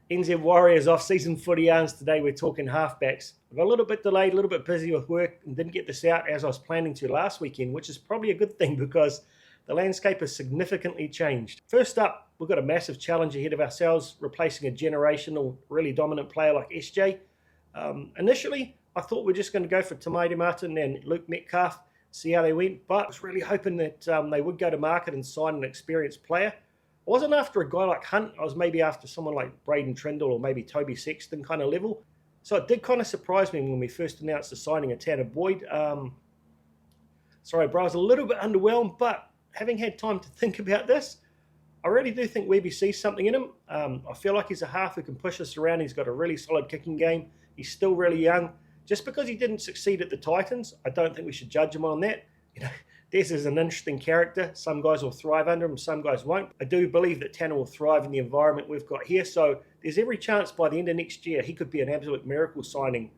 NZ Warriors off-season footy yarns. Today we're talking halfbacks. I got a little bit delayed, a little bit busy with work and didn't get this out as I was planning to last weekend, which is probably a good thing because the landscape has significantly changed. First up, we've got a massive challenge ahead of ourselves, replacing a generational, really dominant player like SJ. Initially, I thought we were just going to go for Te Maire Martin and Luke Metcalf, see how they went, but I was really hoping that they would go to market and sign an experienced player. I wasn't after a guy like Hunt. I was maybe after someone like Braden Trindle or maybe Toby Sexton kind of level. So it did kind of surprise me when we first announced the signing of Tanner Boyd. Sorry, bro, I was a little bit underwhelmed, but having had time to think about this, I really do think Webby sees something in him. I feel like he's a half who can push us around. He's got a really solid kicking game. He's still really young. Just because he didn't succeed at the Titans, I don't think we should judge him on that. You know, Des is an interesting character. Some guys will thrive under him, some guys won't. I do believe that Tanner will thrive in the environment we've got here, so there's every chance by the end of next year he could be an absolute miracle signing.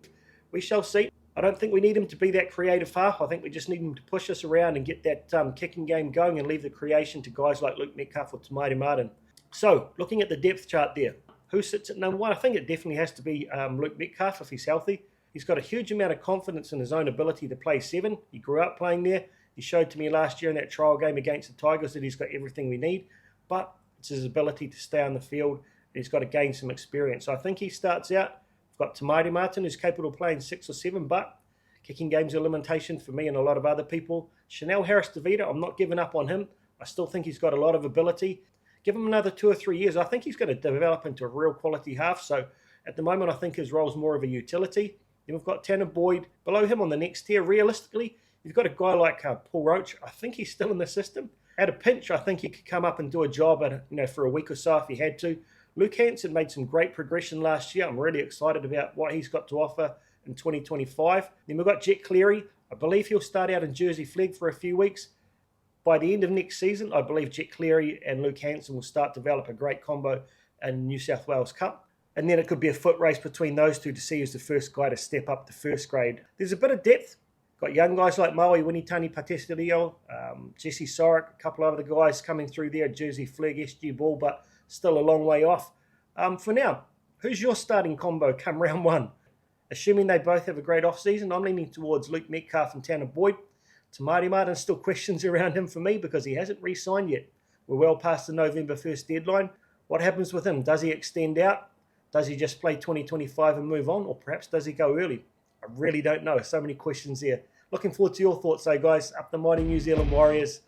We shall see. I don't think we need him to be that creative half. I think we just need him to push us around and get that kicking game going and leave the creation to guys like Luke Metcalf or Te Maire Martin. So, looking at the depth chart there, who sits at number one? I think it definitely has to be Luke Metcalf if he's healthy. He's got a huge amount of confidence in his own ability to play seven. He grew up playing there. He showed to me last year in that trial game against the Tigers that he's got everything we need, but it's his ability to stay on the field. He's got to gain some experience. So I think he starts out. We've got Te Maire Martin, who's capable of playing 6 or 7, but kicking game's a limitation for me and a lot of other people. Chanel Harris-tavita, I'm not giving up on him. I still think he's got a lot of ability. Give him another 2 or 3 years. I think he's going to develop into a real quality half. So at the moment, I think his role is more of a utility. Then we've got Tanner Boyd below him on the next tier. Realistically, you've got a guy like Paul Roach. I think he's still in the system. At a pinch, I think he could come up and do a job for a week or so if he had to. Luke Hanson made some great progression last year. I'm really excited about what he's got to offer in 2025. Then we've got Jet Cleary. I believe he'll start out in Jersey Flegg for a few weeks. By the end of next season, I believe Jet Cleary and Luke Hanson will start to develop a great combo in New South Wales Cup. And then it could be a foot race between those two to see who's the first guy to step up to first grade. There's a bit of depth. Got young guys like Maui Winitani Patestilio, Jesse Sorek, a couple of other guys coming through there at Jersey Flegg, SG Ball, but still a long way off. For now, who's your starting combo come round one? Assuming they both have a great off-season, I'm leaning towards Luke Metcalf and Tanner Boyd. Te Maire Martin, still questions around him for me because he hasn't re-signed yet. We're well past the November 1st deadline. What happens with him? Does he extend out? Does he just play 2025 and move on? Or perhaps does he go early? I really don't know. So many questions there. Looking forward to your thoughts though, guys. Up the mighty New Zealand Warriors.